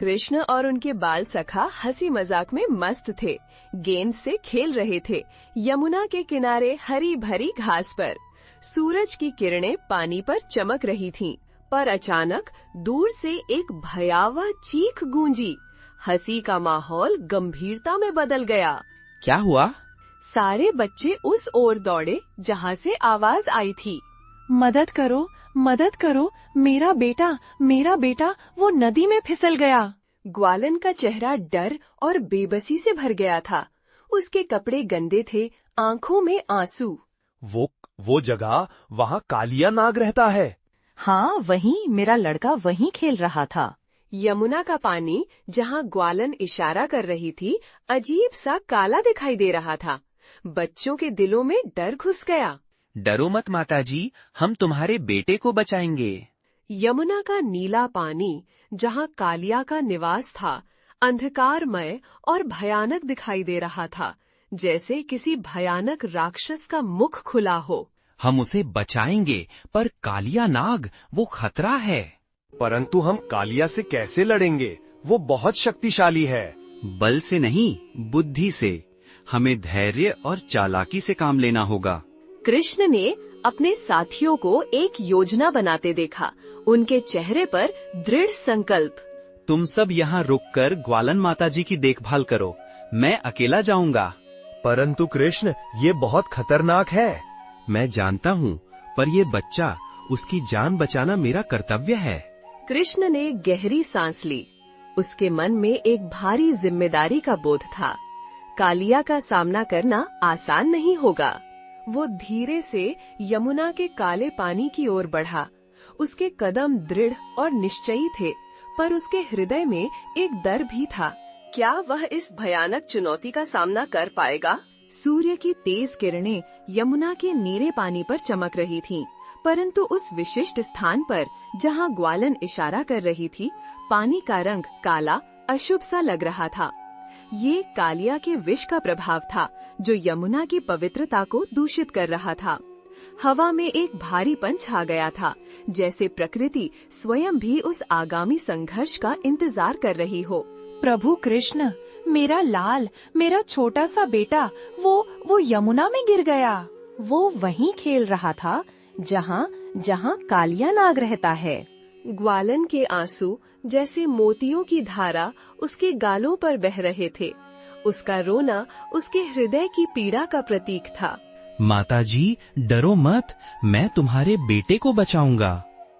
कृष्ण और उनके बाल सखा हंसी मजाक में मस्त थे। गेंद से खेल रहे थे यमुना के किनारे हरी भरी घास पर। सूरज की किरणें पानी पर चमक रही थीं, पर अचानक दूर से एक भयावह चीख गूंजी। हंसी का माहौल गंभीरता में बदल गया। क्या हुआ? सारे बच्चे उस ओर दौड़े जहाँ से आवाज आई थी। मदद करो, मदद करो, मेरा बेटा वो नदी में फिसल गया। ग्वालन का चेहरा डर और बेबसी से भर गया था। उसके कपड़े गंदे थे, आंखों में आंसू। वो जगह, वहाँ कालिया नाग रहता है। हाँ, वहीं मेरा लड़का वहीं खेल रहा था। यमुना का पानी, जहाँ ग्वालन इशारा कर रही थी, अजीब सा काला दिखाई दे रहा था। बच्चों के दिलों में डर घुस गया। डरो मत माताजी, हम तुम्हारे बेटे को बचाएंगे। यमुना का नीला पानी, जहाँ कालिया का निवास था, अंधकारमय और भयानक दिखाई दे रहा था, जैसे किसी भयानक राक्षस का मुख खुला हो। हम उसे बचाएंगे, पर कालिया नाग वो खतरा है। परंतु हम कालिया से कैसे लड़ेंगे? वो बहुत शक्तिशाली है। बल से नहीं, बुद्धि से। हमें धैर्य और चालाकी से काम लेना होगा। कृष्ण ने अपने साथियों को एक योजना बनाते देखा। उनके चेहरे पर दृढ़ संकल्प। तुम सब यहाँ रुककर ग्वालन माताजी की देखभाल करो, मैं अकेला जाऊंगा। परंतु कृष्ण, ये बहुत खतरनाक है। मैं जानता हूँ, पर ये बच्चा, उसकी जान बचाना मेरा कर्तव्य है। कृष्ण ने गहरी सांस ली। उसके मन में एक भारी जिम्मेदारी का बोध था। कालिया का सामना करना आसान नहीं होगा। वो धीरे से यमुना के काले पानी की ओर बढ़ा। उसके कदम दृढ़ और निश्चयी थे, पर उसके हृदय में एक डर भी था। क्या वह इस भयानक चुनौती का सामना कर पाएगा? सूर्य की तेज किरणें यमुना के नीले पानी पर चमक रही थीं, परंतु उस विशिष्ट स्थान पर जहाँ ग्वालन इशारा कर रही थी, पानी का रंग काला, अशुभ सा लग रहा था। ये कालिया के विष का प्रभाव था, जो यमुना की पवित्रता को दूषित कर रहा था। हवा में एक भारीपन छा गया था, जैसे प्रकृति स्वयं भी उस आगामी संघर्ष का इंतजार कर रही हो। प्रभु कृष्ण, मेरा लाल, मेरा छोटा सा बेटा, वो यमुना में गिर गया। वो वहीं खेल रहा था जहाँ कालिया नाग रहता है। ग्वालन के आंसू जैसे मोतियों की धारा उसके गालों पर बह रहे थे। उसका रोना उसके हृदय की पीड़ा का प्रतीक था। माताजी, डरो मत, मैं तुम्हारे बेटे को बचाऊंगा।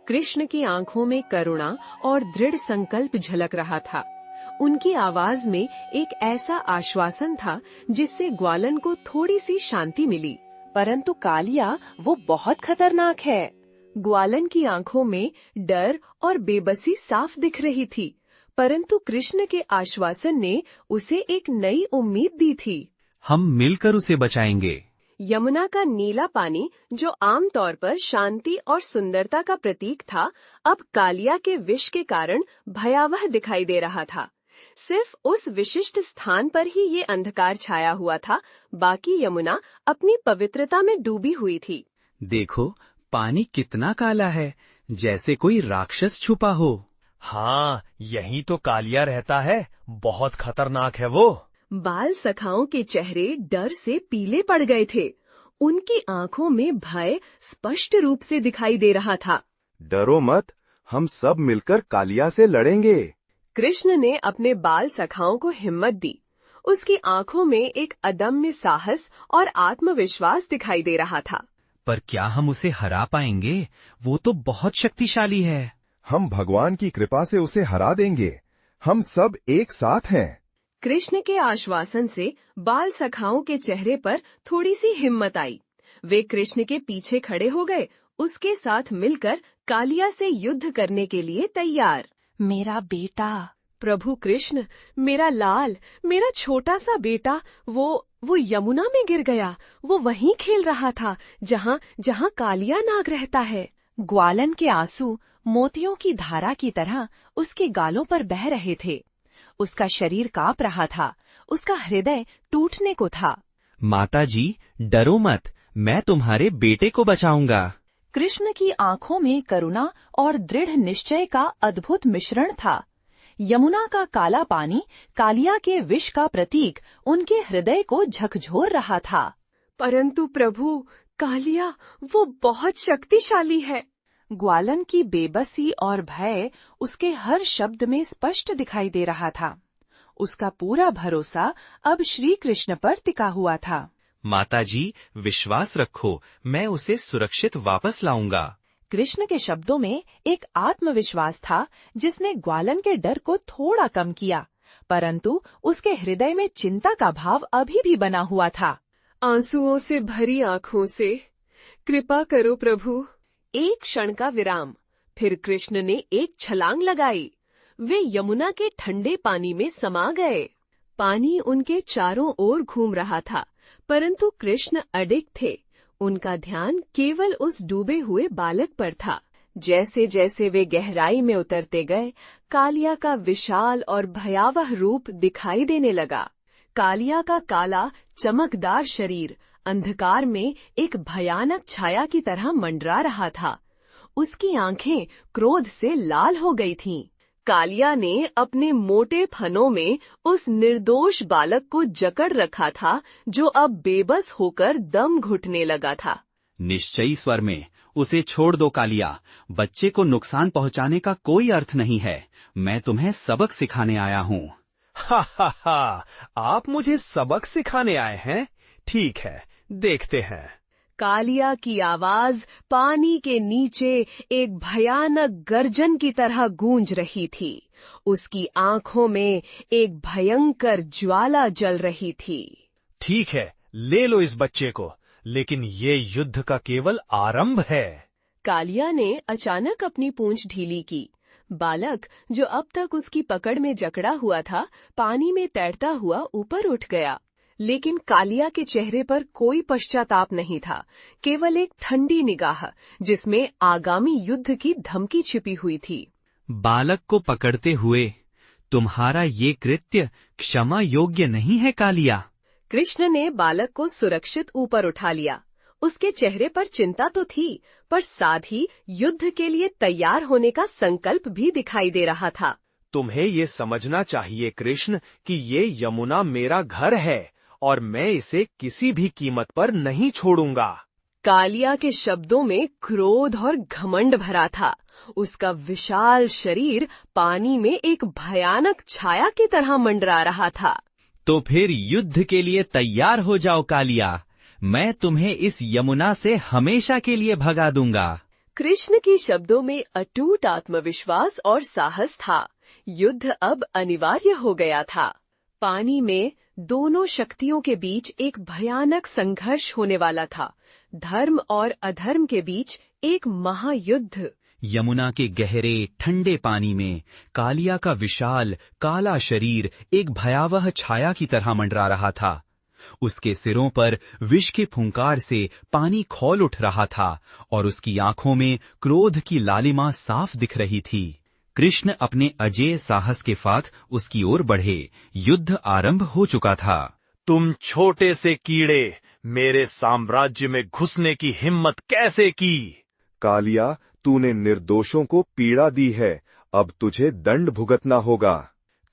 कृष्ण की आंखों में करुणा और दृढ़ संकल्प झलक रहा था। उनकी आवाज में एक ऐसा आश्वासन था जिससे ग्वालन को थोड़ी सी शांति मिली। परंतु कालिया, वो बहुत खतरनाक है। ग्वालन की आंखों में डर और बेबसी साफ दिख रही थी, परंतु कृष्ण के आश्वासन ने उसे एक नई उम्मीद दी थी। हम मिलकर उसे बचाएंगे। यमुना का नीला पानी, जो आमतौर पर शांति और सुंदरता का प्रतीक था, अब कालिया के विष के कारण भयावह दिखाई दे रहा था। सिर्फ उस विशिष्ट स्थान पर ही ये अंधकार छाया हुआ था, बाकी यमुना अपनी पवित्रता में डूबी हुई थी। देखो, पानी कितना काला है, जैसे कोई राक्षस छुपा हो। हाँ, यही तो कालिया रहता है। बहुत खतरनाक है वो। बाल सखाओं के चेहरे डर से पीले पड़ गए थे। उनकी आंखों में भय स्पष्ट रूप से दिखाई दे रहा था। डरो मत, हम सब मिलकर कालिया से लड़ेंगे। कृष्ण ने अपने बाल सखाओं को हिम्मत दी। उसकी आंखों में एक अदम्य साहस और आत्मविश्वास दिखाई दे रहा था। पर क्या हम उसे हरा पाएंगे? वो तो बहुत शक्तिशाली है। हम भगवान की कृपा से उसे हरा देंगे। हम सब एक साथ हैं। कृष्ण के आश्वासन से बाल सखाओं के चेहरे पर थोड़ी सी हिम्मत आई। वे कृष्ण के पीछे खड़े हो गए, उसके साथ मिलकर कालिया से युद्ध करने के लिए तैयार। मेरा बेटा, प्रभु कृष्ण, मेरा लाल, मेरा छोटा सा बेटा, वो यमुना में गिर गया। वो वहीं खेल रहा था जहाँ कालिया नाग रहता है। ग्वालन के आंसू मोतियों की धारा की तरह उसके गालों पर बह रहे थे। उसका शरीर कांप रहा था, उसका हृदय टूटने को था। माताजी, डरो मत, मैं तुम्हारे बेटे को बचाऊंगा। कृष्ण की आंखों में करुणा और दृढ़ निश्चय का अद्भुत मिश्रण था। यमुना का काला पानी कालिया के विष का प्रतीक उनके हृदय को झकझोर रहा था। परंतु प्रभु, कालिया वो बहुत शक्तिशाली है। ग्वालन की बेबसी और भय उसके हर शब्द में स्पष्ट दिखाई दे रहा था। उसका पूरा भरोसा अब श्री कृष्ण पर टिका हुआ था। माताजी, विश्वास रखो, मैं उसे सुरक्षित वापस लाऊंगा। कृष्ण के शब्दों में एक आत्मविश्वास था जिसने ग्वालन के डर को थोड़ा कम किया, परंतु उसके हृदय में चिंता का भाव अभी भी बना हुआ था। आंसुओं से भरी आंखों से, कृपा करो प्रभु। एक क्षण का विराम, फिर कृष्ण ने एक छलांग लगाई। वे यमुना के ठंडे पानी में समा गए। पानी उनके चारों ओर घूम रहा था, परंतु कृष्ण अडिग थे। उनका ध्यान केवल उस डूबे हुए बालक पर था। जैसे जैसे वे गहराई में उतरते गए, कालिया का विशाल और भयावह रूप दिखाई देने लगा। कालिया का काला चमकदार शरीर अंधकार में एक भयानक छाया की तरह मंडरा रहा था। उसकी आंखें क्रोध से लाल हो गई थीं। कालिया ने अपने मोटे फनों में उस निर्दोष बालक को जकड़ रखा था, जो अब बेबस होकर दम घुटने लगा था। निश्चयी स्वर में, उसे छोड़ दो कालिया। बच्चे को नुकसान पहुंचाने का कोई अर्थ नहीं है। मैं तुम्हें सबक सिखाने आया हूँ। हा हा हा, आप मुझे सबक सिखाने आए हैं? ठीक है, देखते हैं। कालिया की आवाज पानी के नीचे एक भयानक गर्जन की तरह गूंज रही थी। उसकी आंखों में एक भयंकर ज्वाला जल रही थी। ठीक है, ले लो इस बच्चे को, लेकिन ये युद्ध का केवल आरंभ है। कालिया ने अचानक अपनी पूंछ ढीली की। बालक, जो अब तक उसकी पकड़ में जकड़ा हुआ था, पानी में तैरता हुआ ऊपर उठ गया। लेकिन कालिया के चेहरे पर कोई पश्चाताप नहीं था, केवल एक ठंडी निगाह जिसमें आगामी युद्ध की धमकी छिपी हुई थी। बालक को पकड़ते हुए, तुम्हारा ये कृत्य क्षमा योग्य नहीं है कालिया। कृष्ण ने बालक को सुरक्षित ऊपर उठा लिया। उसके चेहरे पर चिंता तो थी, पर साथ ही युद्ध के लिए तैयार होने का संकल्प भी दिखाई दे रहा था। तुम्हें ये समझना चाहिए कृष्ण कि ये यमुना मेरा घर है और मैं इसे किसी भी कीमत पर नहीं छोड़ूंगा। कालिया के शब्दों में क्रोध और घमंड भरा था। उसका विशाल शरीर पानी में एक भयानक छाया की तरह मंडरा रहा था। तो फिर युद्ध के लिए तैयार हो जाओ कालिया। मैं तुम्हें इस यमुना से हमेशा के लिए भगा दूंगा। कृष्ण के शब्दों में अटूट आत्मविश्वास और साहस था। युद्ध अब अनिवार्य हो गया था। पानी में दोनों शक्तियों के बीच एक भयानक संघर्ष होने वाला था। धर्म और अधर्म के बीच एक महायुद्ध। यमुना के गहरे ठंडे पानी में कालिया का विशाल काला शरीर एक भयावह छाया की तरह मंडरा रहा था। उसके सिरों पर विष के फुंकार से पानी खौल उठ रहा था और उसकी आंखों में क्रोध की लालिमा साफ दिख रही थी। कृष्ण अपने अजेय साहस के साथ उसकी ओर बढ़े। युद्ध आरंभ हो चुका था। तुम छोटे से कीड़े, मेरे साम्राज्य में घुसने की हिम्मत कैसे की? कालिया, तूने निर्दोषों को पीड़ा दी है, अब तुझे दंड भुगतना होगा।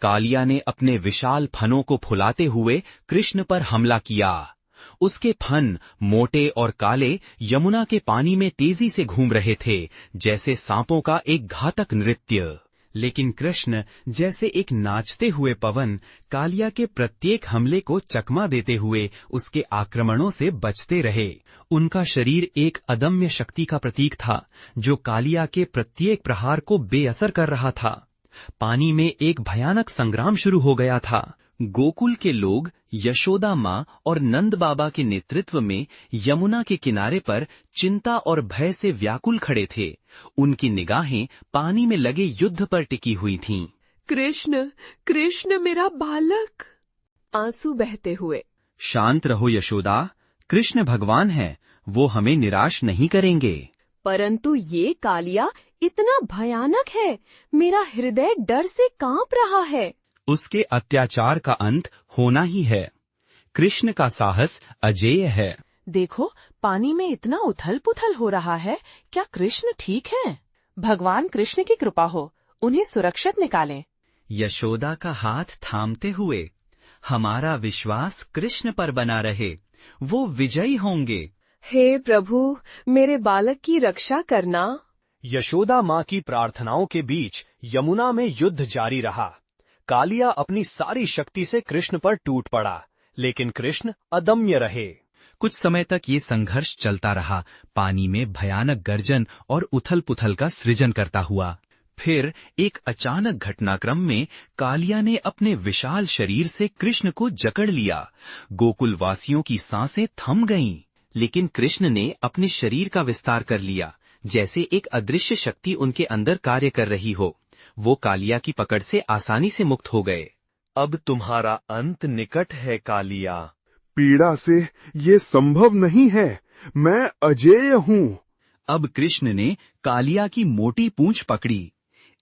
कालिया ने अपने विशाल फनों को फुलाते हुए कृष्ण पर हमला किया। उसके फन मोटे और काले यमुना के पानी में तेजी से घूम रहे थे, जैसे सांपों का एक घातक नृत्य। लेकिन कृष्ण जैसे एक नाचते हुए पवन कालिया के प्रत्येक हमले को चकमा देते हुए उसके आक्रमणों से बचते रहे। उनका शरीर एक अदम्य शक्ति का प्रतीक था, जो कालिया के प्रत्येक प्रहार को बेअसर कर रहा था। पानी में एक भयानक संग्राम शुरू हो गया था। गोकुल के लोग यशोदा माँ और नंद बाबा के नेतृत्व में यमुना के किनारे पर चिंता और भय से व्याकुल खड़े थे। उनकी निगाहें पानी में लगे युद्ध पर टिकी हुई थीं। कृष्ण, कृष्ण मेरा बालक, आंसू बहते हुए। शांत रहो यशोदा, कृष्ण भगवान हैं, वो हमें निराश नहीं करेंगे। परंतु ये कालिया इतना भयानक है, मेरा हृदय डर से कांप रहा है। उसके अत्याचार का अंत होना ही है। कृष्ण का साहस अजेय है। देखो, पानी में इतना उथल पुथल हो रहा है। क्या कृष्ण ठीक है? भगवान कृष्ण की कृपा हो, उन्हें सुरक्षित निकालें। यशोदा का हाथ थामते हुए, हमारा विश्वास कृष्ण पर बना रहे, वो विजयी होंगे। हे प्रभु, मेरे बालक की रक्षा करना। यशोदा माँ की प्रार्थनाओं के बीच यमुना में युद्ध जारी रहा। कालिया अपनी सारी शक्ति से कृष्ण पर टूट पड़ा, लेकिन कृष्ण अदम्य रहे। कुछ समय तक ये संघर्ष चलता रहा, पानी में भयानक गर्जन और उथल पुथल का सृजन करता हुआ। फिर एक अचानक घटनाक्रम में कालिया ने अपने विशाल शरीर से कृष्ण को जकड़ लिया। गोकुलवासियों की सांसें थम गईं, लेकिन कृष्ण ने अपने शरीर का विस्तार कर लिया, जैसे एक अदृश्य शक्ति उनके अंदर कार्य कर रही हो। वो कालिया की पकड़ से आसानी से मुक्त हो गए। अब तुम्हारा अंत निकट है कालिया। पीड़ा से ये संभव नहीं है, मैं अजेय हूँ। अब कृष्ण ने कालिया की मोटी पूंछ पकड़ी,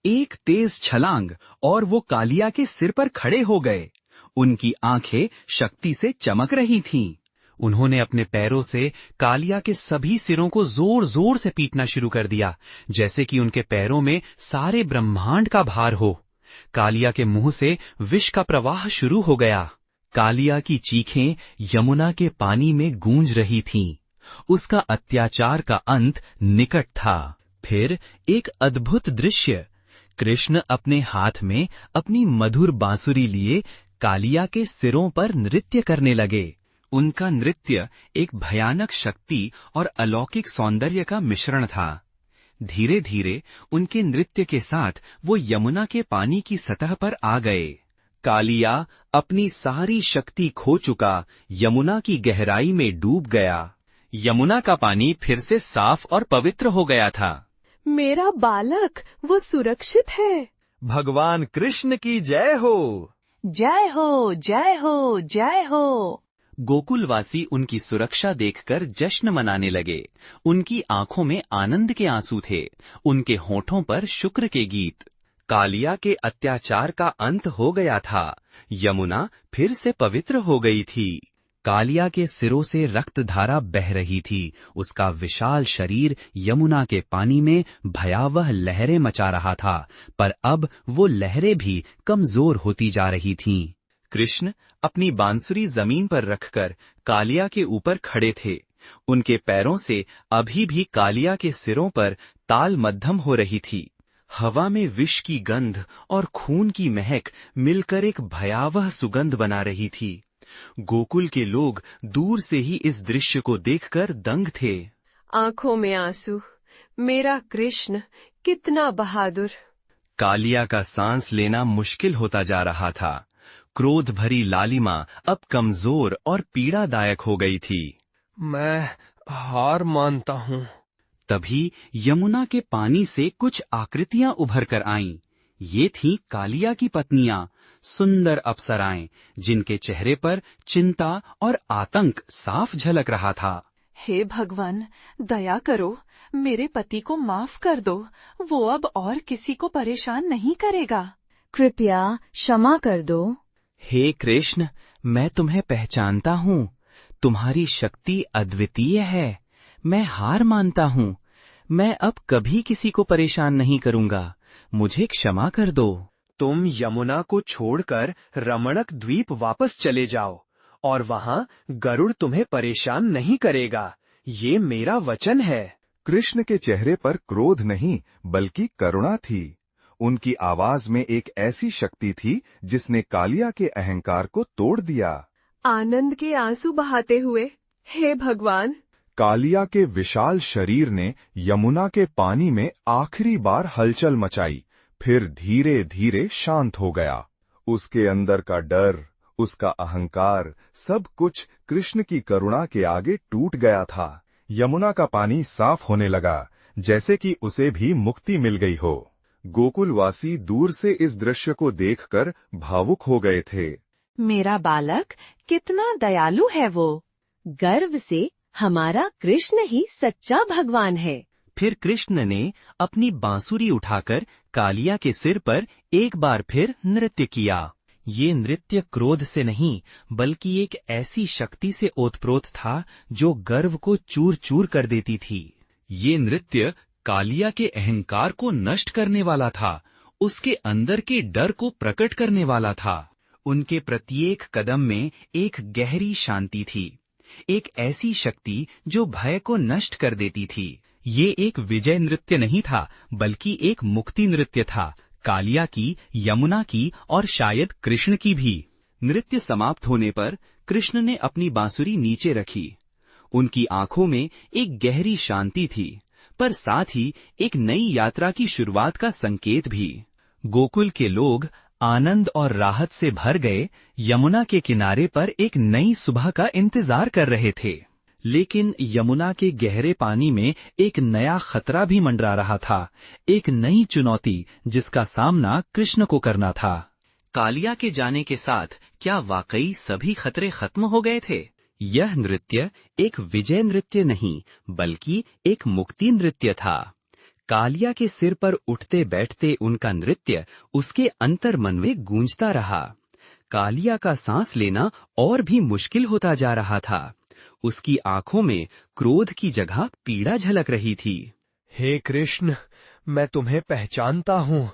एक तेज छलांग और वो कालिया के सिर पर खड़े हो गए। उनकी आंखें शक्ति से चमक रही थीं। उन्होंने अपने पैरों से कालिया के सभी सिरों को जोर जोर से पीटना शुरू कर दिया, जैसे कि उनके पैरों में सारे ब्रह्मांड का भार हो। कालिया के मुंह से विष का प्रवाह शुरू हो गया। कालिया की चीखें यमुना के पानी में गूंज रही थीं। उसका अत्याचार का अंत निकट था। फिर एक अद्भुत दृश्य। कृष्ण अपने हाथ में अपनी मधुर बांसुरी लिए कालिया के सिरों पर नृत्य करने लगे। उनका नृत्य एक भयानक शक्ति और अलौकिक सौंदर्य का मिश्रण था। धीरे धीरे उनके नृत्य के साथ वो यमुना के पानी की सतह पर आ गए। कालिया अपनी सारी शक्ति खो चुका यमुना की गहराई में डूब गया। यमुना का पानी फिर से साफ और पवित्र हो गया था। मेरा बालक, वो सुरक्षित है। भगवान कृष्ण की जय हो। जय हो, जय हो, जय हो। गोकुलवासी उनकी सुरक्षा देखकर जश्न मनाने लगे। उनकी आंखों में आनंद के आंसू थे, उनके होठों पर शुक्र के गीत। कालिया के अत्याचार का अंत हो गया था। यमुना फिर से पवित्र हो गई थी। कालिया के सिरों से रक्तधारा बह रही थी। उसका विशाल शरीर यमुना के पानी में भयावह लहरें मचा रहा था, पर अब वो लहरें भी कमजोर होती जा रही थीं। कृष्ण अपनी बांसुरी जमीन पर रखकर कालिया के ऊपर खड़े थे। उनके पैरों से अभी भी कालिया के सिरों पर ताल मध्यम हो रही थी। हवा में विष की गंध और खून की महक मिलकर एक भयावह सुगंध बना रही थी। गोकुल के लोग दूर से ही इस दृश्य को देखकर दंग थे। आंखों में आंसू। मेरा कृष्ण कितना बहादुर। कालिया का सांस लेना मुश्किल होता जा रहा था। क्रोध भरी लालिमा अब कमजोर और पीड़ादायक हो गई थी। मैं हार मानता हूँ। तभी यमुना के पानी से कुछ आकृतियां उभर कर आईं। ये थीं कालिया की पत्नियां, सुंदर अप्सराएं, जिनके चेहरे पर चिंता और आतंक साफ झलक रहा था। हे भगवान, दया करो, मेरे पति को माफ कर दो। वो अब और किसी को परेशान नहीं करेगा। कृपया क्षमा कर दो। हे कृष्ण, मैं तुम्हें पहचानता हूँ। तुम्हारी शक्ति अद्वितीय है। मैं हार मानता हूँ। मैं अब कभी किसी को परेशान नहीं करूँगा। मुझे क्षमा कर दो। तुम यमुना को छोड़कर रमणक द्वीप वापस चले जाओ और वहाँ गरुड़ तुम्हें परेशान नहीं करेगा। ये मेरा वचन है। कृष्ण के चेहरे पर क्रोध नहीं बल्कि करुणा थी। उनकी आवाज में एक ऐसी शक्ति थी जिसने कालिया के अहंकार को तोड़ दिया। आनंद के आंसू बहाते हुए, हे भगवान। कालिया के विशाल शरीर ने यमुना के पानी में आखिरी बार हलचल मचाई, फिर धीरे धीरे शांत हो गया। उसके अंदर का डर, उसका अहंकार, सब कुछ कृष्ण की करुणा के आगे टूट गया था। यमुना का पानी साफ होने लगा, जैसे कि उसे भी मुक्ति मिल गई हो। गोकुलवासी दूर से इस दृश्य को देखकर भावुक हो गए थे। मेरा बालक कितना दयालु है वो। गर्व से हमारा कृष्ण ही सच्चा भगवान है। फिर कृष्ण ने अपनी बांसुरी उठाकर कालिया के सिर पर एक बार फिर नृत्य किया। ये नृत्य क्रोध से नहीं बल्कि एक ऐसी शक्ति से ओतप्रोत था जो गर्व को चूर चूर कर देती थी। ये नृत्य कालिया के अहंकार को नष्ट करने वाला था। उसके अंदर के डर को प्रकट करने वाला था। उनके प्रत्येक कदम में एक गहरी शांति थी, एक ऐसी शक्ति जो भय को नष्ट कर देती थी। ये एक विजय नृत्य नहीं था, बल्कि एक मुक्ति नृत्य था, कालिया की, यमुना की और शायद कृष्ण की भी। नृत्य समाप्त होने पर कृष्ण ने अपनी बांसुरी नीचे रखी। उनकी आंखों में एक गहरी शांति थी, पर साथ ही एक नई यात्रा की शुरुआत का संकेत भी। गोकुल के लोग आनंद और राहत से भर गए यमुना के किनारे पर एक नई सुबह का इंतजार कर रहे थे। लेकिन यमुना के गहरे पानी में एक नया खतरा भी मंडरा रहा था, एक नई चुनौती जिसका सामना कृष्ण को करना था। कालिया के जाने के साथ क्या वाकई सभी खतरे खत्म हो गए थे? यह नृत्य एक विजय नृत्य नहीं, बल्कि एक मुक्ति नृत्य था। कालिया के सिर पर उठते बैठते उनका नृत्य उसके अंतर्मन में गूंजता रहा। कालिया का सांस लेना और भी मुश्किल होता जा रहा था। उसकी आंखों में क्रोध की जगह पीड़ा झलक रही थी। हे कृष्ण, मैं तुम्हें पहचानता हूँ।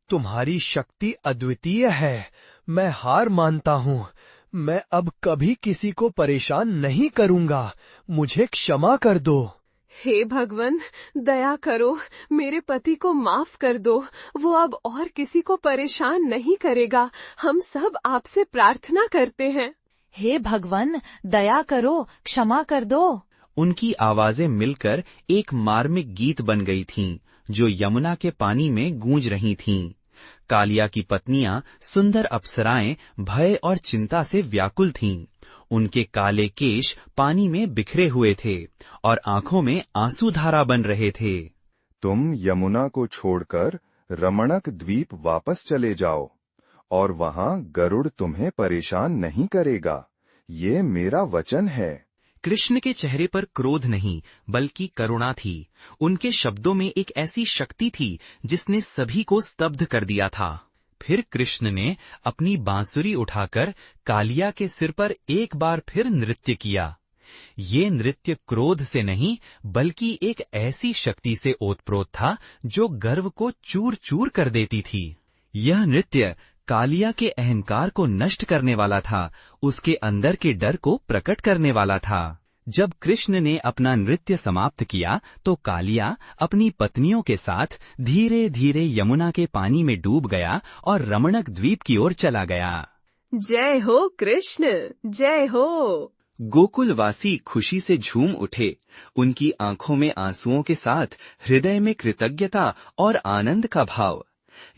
तुम्हारी शक्ति अद्वितीय है। मैं हार मानता हूँ। मैं अब कभी किसी को परेशान नहीं करूँगा। मुझे क्षमा कर दो। हे भगवान, दया करो, मेरे पति को माफ कर दो। वो अब और किसी को परेशान नहीं करेगा। हम सब आपसे प्रार्थना करते हैं। हे भगवान, दया करो, क्षमा कर दो। उनकी आवाजें मिलकर एक मार्मिक गीत बन गई थीं, जो यमुना के पानी में गूंज रही थीं। कालिया की पत्नियां, सुंदर अप्सराएं, भय और चिंता से व्याकुल थीं। उनके काले केश पानी में बिखरे हुए थे और आंखों में आंसू धारा बन रहे थे। तुम यमुना को छोड़कर रमणक द्वीप वापस चले जाओ और वहां गरुड़ तुम्हें परेशान नहीं करेगा। ये मेरा वचन है। कृष्ण के चेहरे पर क्रोध नहीं, बल्कि करुणा थी। उनके शब्दों में एक ऐसी शक्ति थी जिसने सभी को स्तब्ध कर दिया था। फिर कृष्ण ने अपनी बांसुरी उठाकर कालिया के सिर पर एक बार फिर नृत्य किया। ये नृत्य क्रोध से नहीं, बल्कि एक ऐसी शक्ति से ओतप्रोत था जो गर्व को चूर चूर कर देती थी। यह नृत्य कालिया के अहंकार को नष्ट करने वाला था, उसके अंदर के डर को प्रकट करने वाला था। जब कृष्ण ने अपना नृत्य समाप्त किया तो कालिया अपनी पत्नियों के साथ धीरे धीरे यमुना के पानी में डूब गया और रमणक द्वीप की ओर चला गया। जय हो कृष्ण, जय हो। गोकुलवासी खुशी से झूम उठे। उनकी आंखों में आंसुओं के साथ हृदय में कृतज्ञता और आनंद का भाव।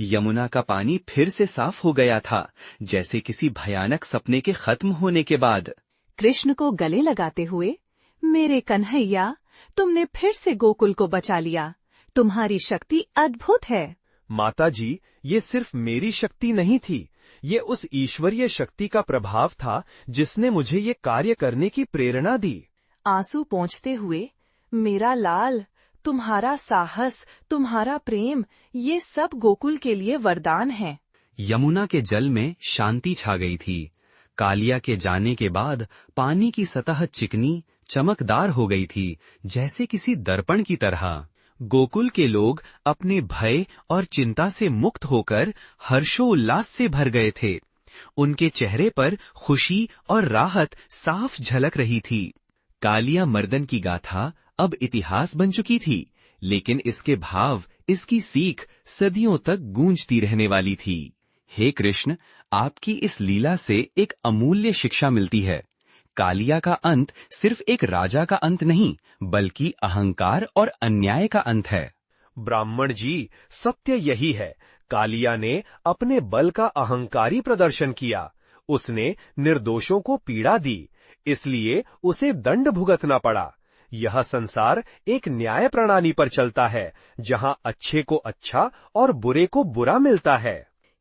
यमुना का पानी फिर से साफ हो गया था, जैसे किसी भयानक सपने के खत्म होने के बाद। कृष्ण को गले लगाते हुए, मेरे कन्हैया, तुमने फिर से गोकुल को बचा लिया। तुम्हारी शक्ति अद्भुत है। माता जी, ये सिर्फ मेरी शक्ति नहीं थी, ये उस ईश्वरीय शक्ति का प्रभाव था जिसने मुझे ये कार्य करने की प्रेरणा दी। आंसू पोंछते हुए, मेरा लाल, तुम्हारा साहस, तुम्हारा प्रेम, ये सब गोकुल के लिए वरदान है। यमुना के जल में शांति छा गई थी। कालिया के जाने के बाद पानी की सतह चिकनी, चमकदार हो गई थी, जैसे किसी दर्पण की तरह। गोकुल के लोग अपने भय और चिंता से मुक्त होकर हर्षोल्लास से भर गए थे। उनके चेहरे पर खुशी और राहत साफ झलक रही थी। कालिया मर्दन की गाथा अब इतिहास बन चुकी थी, लेकिन इसके भाव, इसकी सीख सदियों तक गूंजती रहने वाली थी। हे कृष्ण, आपकी इस लीला से एक अमूल्य शिक्षा मिलती है। कालिया का अंत सिर्फ एक राजा का अंत नहीं, बल्कि अहंकार और अन्याय का अंत है। ब्राह्मण जी, सत्य यही है। कालिया ने अपने बल का अहंकारी प्रदर्शन किया। उसने निर्दोषों को पीड़ा दी, इसलिए उसे दंड भुगतना पड़ा। यह संसार एक न्याय प्रणाली पर चलता है, जहां अच्छे को अच्छा और बुरे को बुरा मिलता है।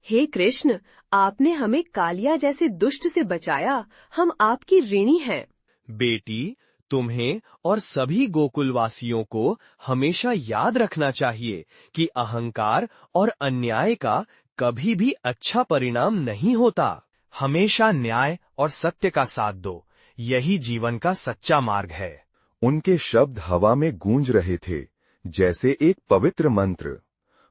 हे कृष्ण, आपने हमें कालिया जैसे दुष्ट से बचाया। हम आपकी ऋणी हैं। बेटी, तुम्हें और सभी गोकुलवासियों को हमेशा याद रखना चाहिए कि अहंकार और अन्याय का कभी भी अच्छा परिणाम नहीं होता। हमेशा न्याय और सत्य का साथ दो, यही जीवन का सच्चा मार्ग है। उनके शब्द हवा में गूंज रहे थे, जैसे एक पवित्र मंत्र।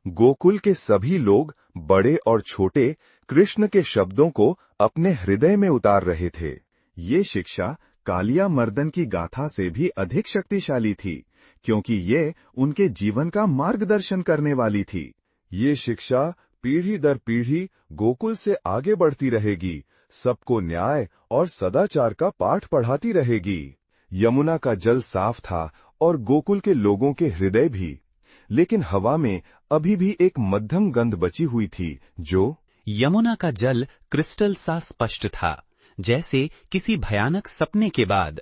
गोकुल के सभी लोग बड़े और छोटे कृष्ण के शब्दों को अपने हृदय में उतार रहे थे। ये शिक्षा कालिया मर्दन की गाथा से भी अधिक शक्तिशाली थी, क्योंकि ये उनके जीवन का मार्गदर्शन करने वाली थी। ये शिक्षा पीढ़ी दर पीढ़ी गोकुल से आगे बढ़ती रहेगी, सबको न्याय और सदाचार का पाठ पढ़ाती रहेगी। यमुना का जल साफ था और गोकुल के लोगों के हृदय भी, लेकिन हवा में अभी भी एक मध्यम गंध बची हुई थी जो यमुना का जल क्रिस्टल सा स्पष्ट था, जैसे किसी भयानक सपने के बाद।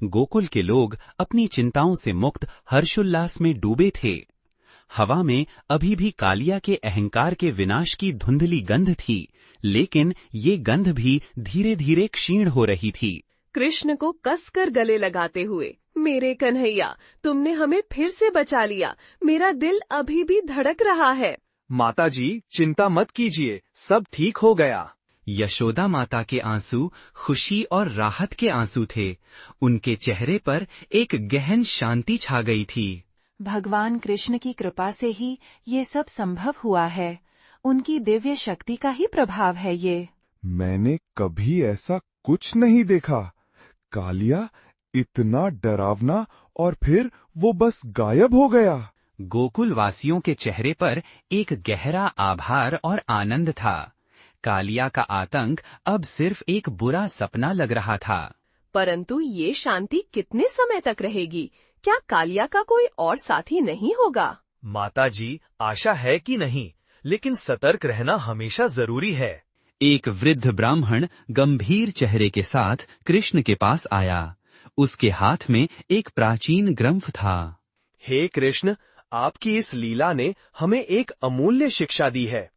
गोकुल के लोग अपनी चिंताओं से मुक्त हर्षोल्लास में डूबे थे। हवा में अभी भी कालिया के अहंकार के विनाश की धुंधली गंध थी, लेकिन ये गंध भी धीरे धीरे क्षीण हो रही थी। कृष्ण को कसकर गले लगाते हुए, मेरे कन्हैया, तुमने हमें फिर से बचा लिया। मेरा दिल अभी भी धड़क रहा है। माताजी, चिंता मत कीजिए, सब ठीक हो गया। यशोदा माता के आंसू खुशी और राहत के आंसू थे। उनके चेहरे पर एक गहन शांति छा गई थी। भगवान कृष्ण की कृपा से ही ये सब संभव हुआ है। उनकी दिव्य शक्ति का ही प्रभाव है ये। मैंने कभी ऐसा कुछ नहीं देखा। कालिया इतना डरावना और फिर वो बस गायब हो गया। गोकुल वासियों के चेहरे पर एक गहरा आभार और आनंद था। कालिया का आतंक अब सिर्फ एक बुरा सपना लग रहा था। परंतु ये शांति कितने समय तक रहेगी? क्या कालिया का कोई और साथी नहीं होगा? माताजी, आशा है कि नहीं, लेकिन सतर्क रहना हमेशा जरूरी है। एक वृद्ध ब्राह्मण गंभीर चेहरे के साथ कृष्ण के पास आया। उसके हाथ में एक प्राचीन ग्रंथ था। हे कृष्ण, आपकी इस लीला ने हमें एक अमूल्य शिक्षा दी है।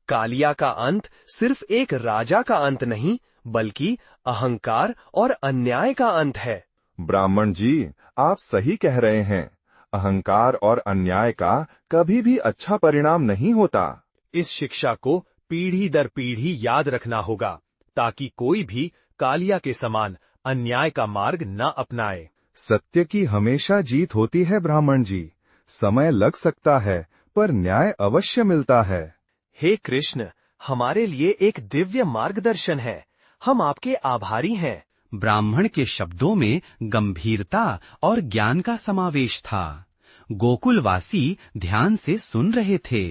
कालिया का अंत सिर्फ एक राजा का अंत नहीं, बल्कि अहंकार और अन्याय का अंत है। ब्राह्मण जी, आप सही कह रहे हैं। अहंकार और अन्याय का कभी भी अच्छा परिणाम नहीं होता। इस शिक्षा को पीढ़ी दर पीढ़ी याद रखना होगा, ताकि कोई भी कालिया के समान अन्याय का मार्ग न अपनाए। सत्य की हमेशा जीत होती है ब्राह्मण जी। समय लग सकता है, पर न्याय अवश्य मिलता है। हे कृष्ण, हमारे लिए एक दिव्य मार्गदर्शन है। हम आपके आभारी हैं। ब्राह्मण के शब्दों में गंभीरता और ज्ञान का समावेश था। गोकुलवासी ध्यान से सुन रहे थे।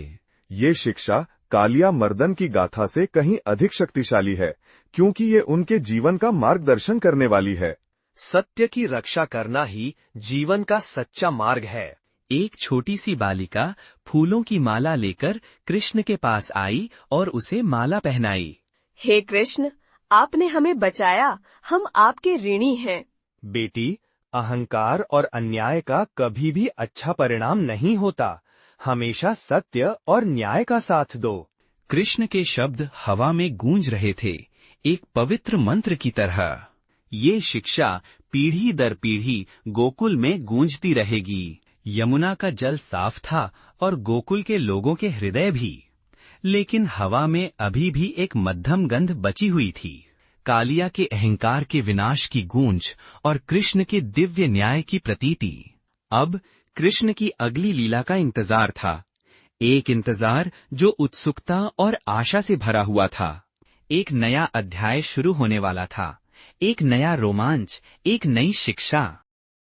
ये शिक्षा कालिया मर्दन की गाथा से कहीं अधिक शक्तिशाली है, क्योंकि ये उनके जीवन का मार्गदर्शन करने वाली है। सत्य की रक्षा करना ही जीवन का सच्चा मार्ग है। एक छोटी सी बालिका फूलों की माला लेकर कृष्ण के पास आई और उसे माला पहनाई। हे कृष्ण, आपने हमें बचाया, हम आपके ऋणी हैं। बेटी, अहंकार और अन्याय का कभी भी अच्छा परिणाम नहीं होता। हमेशा सत्य और न्याय का साथ दो। कृष्ण के शब्द हवा में गूंज रहे थे, एक पवित्र मंत्र की तरह। ये शिक्षा पीढ़ी दर पीढ़ी गोकुल में गूंजती रहेगी। यमुना का जल साफ था और गोकुल के लोगों के हृदय भी, लेकिन हवा में अभी भी एक मध्यम गंध बची हुई थी। कालिया के अहंकार के विनाश की गूंज और कृष्ण के दिव्य न्याय की प्रतीति। अब कृष्ण की अगली लीला का इंतजार था, एक इंतजार जो उत्सुकता और आशा से भरा हुआ था। एक नया अध्याय शुरू होने वाला था, एक नया रोमांच, एक नई शिक्षा।